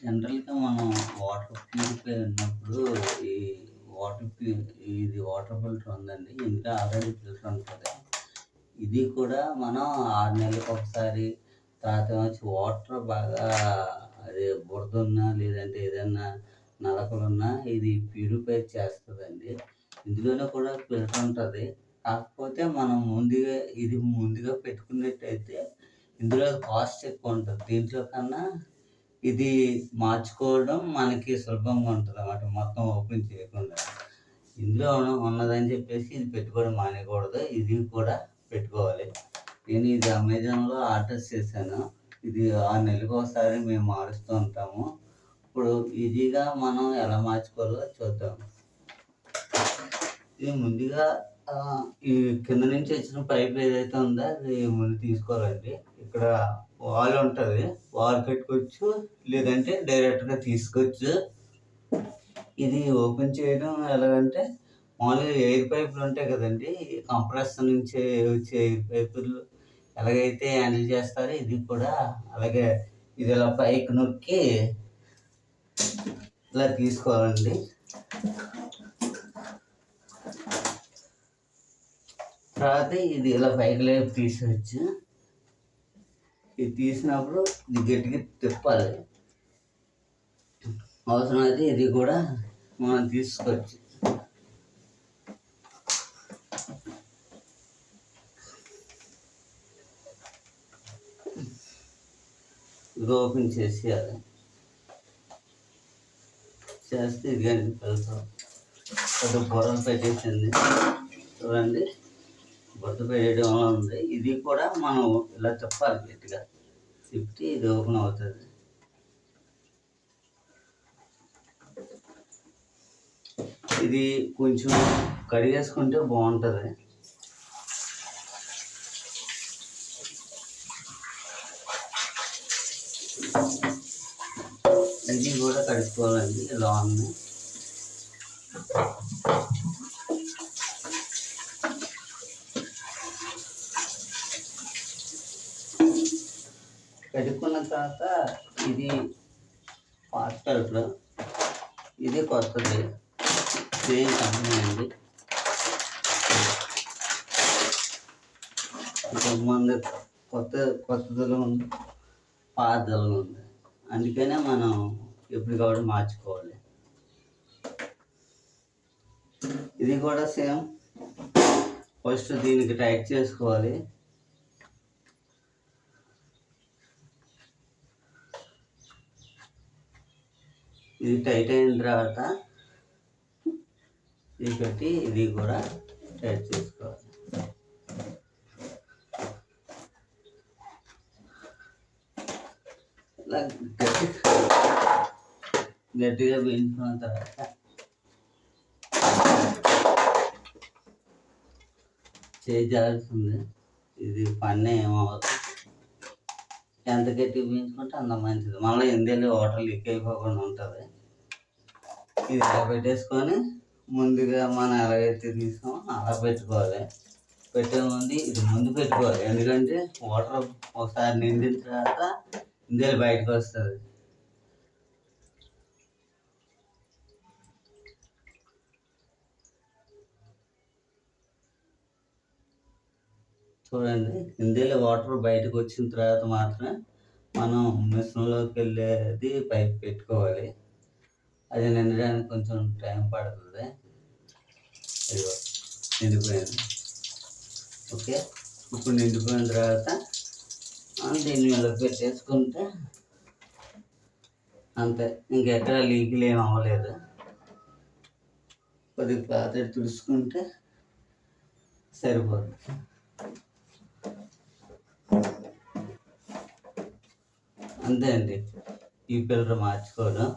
జనరల్‌గా మనం water purify ఉన్నప్పుడు ఈ ఇది వాటర్ ఫిల్టర్ ఉందండి. ఇందులో ఆల్రెడీ ఫిల్టర్ ఉంటది. ఇది కూడా మనం 6 నెలలకు ఒకసారి తర్వాత వచ్చి వాటర్ బాగా అది బురదున్నా లేదంటే ఏదన్నా నలకలున్నా ఇది ప్యూరిఫై చేస్తదండి. ఇందులోనే కూడా ఫిల్టర్ ఉంటది. కాకపోతే మనం ముందుగా పెట్టుకున్నట్టయితే ఇందులో కాస్ట్ ఎక్కువ ఉంటది. దీంట్లో కన్నా ఇది మార్చుకోవడం మనకి సులభంగా ఉంటదన్నమాట. మొత్తం ఓపెన్ చేయకుండా. ఇందులో ఉన్నదని చెప్పేసి ఇది పెట్టుకోవడం మానేయకూడదు. ఇది కూడా పెట్టుకోవాలి. నేను ఇది అమెజాన్‌లో ఆర్డర్ చేశాను. ఇది 6 నెలలకు ఒకసారి మేము మారుస్తూ ఉంటాము. ఇప్పుడు ఈజీగా మనం ఎలా మార్చుకోవాలో చూద్దాం. ఇది ముందుగా ఈ కింద నుంచి వచ్చిన పైప్ ఏదైతే ఉందో అది ముందు తీసుకోవాలండి. ఇక్కడ వాల్ ఉంటుంది. వాల్ పెట్టుకోవచ్చు, లేదంటే డైరెక్ట్‌గా తీసుకోవచ్చు. ఇది ఓపెన్ చేయడం ఎలాగంటే మామూలుగా ఎయిర్ పైపులు ఉంటాయి కదండీ! కంప్రెసర్ నుంచి వచ్చే ఎయిర్ పైపులు ఎలాగైతే హ్యాండిల్ చేస్తారో ఇది కూడా అలాగే ఇది ఇలా పైకి నొక్కి ఇలా తీసుకోవాలండి. తర్వాత ఇది ఇలా పైకి లేపి తీసేయచ్చు. ఇది తీసినప్పుడు ఇది గట్టిగా తిప్పాలి. అవసరమైతే ఇది కూడా మనం తీసుకోవచ్చు. ఇది ఓపెన్ చేసేయాలి. చేస్తే ఇది కానీ వెళ్తాం. కొద్దిగా బుర్రలు పెట్టేసింది చూడండి. బురద పెట్టడం వల్ల ఉంది. ఇది కూడా మనం ఇలా తిప్పాలి గట్టిగా. తిప్పి ఇది ఓపెన్ అవుతుంది. ఇది కొంచెం కడిగేసుకుంటే బాగుంటుంది. ఇది కూడా కడుక్కోవాలండి లాన్. కడుక్కున్న తర్వాత ఇది పాత ఫిల్టర్, ఇది కొత్తది, సేమ్ కంపెనీ అండి. ఇంతకుముందు కొత్తదిలో ఉంది, పాతదిలో ఉంది. అందుకనే మనం ఎప్పటికప్పుడు మార్చుకోవాలి. ఇది కూడా సేమ్. ఫస్ట్ దీనికి టైట్ చేసుకోవాలి. ఇది టైట్ అయిన తర్వాత ఇది పెట్టి ఇది కూడా టైట్ చేసుకోవాలి. ఇలా గట్టిగా వేయించుకున్న తర్వాత చేయాల్సింది. ఇది పన్ను ఏమవుతుంది, ఎంత గట్టిగా వేయించుకుంటే అంత మంచిది. మళ్ళీ ఇందులో వాటర్ లీక్ అయిపోకుండా ఉంటుంది. ఇది ఇలా పెట్టేసుకొని ముందుగా మనం ఎలాగైతే తీసామో అలా పెట్టుకోవాలి. పెట్టే ముందు ఇది ముందు పెట్టుకోవాలి. ఎందుకంటే వాటర్ ఒకసారి నిండిన తర్వాత ఇందులో బయటకు వస్తుంది. చూడండి, ఇందులో వాటర్ బయటకు వచ్చిన తర్వాత మాత్రమే మనం మిషన్లోకి వెళ్ళేది పైప్ పెట్టుకోవాలి. అది నిండడానికి కొంచెం టైం పడుతుంది. ఇదిగో నిండిపోయింది. ఓకే, ఇప్పుడు నిండిపోయిన తర్వాత దీన్ని ఇలా పెట్టేసుకుంటే అంతే. ఇంకెక్కడ లీకులు ఏమి అవ్వలేదు. కొద్దిగా క్లాత్ తుడుచుకుంటే సరిపోతుంది. అంతే అండి, ఈ ఫిల్టర్ మార్చుకోవడం.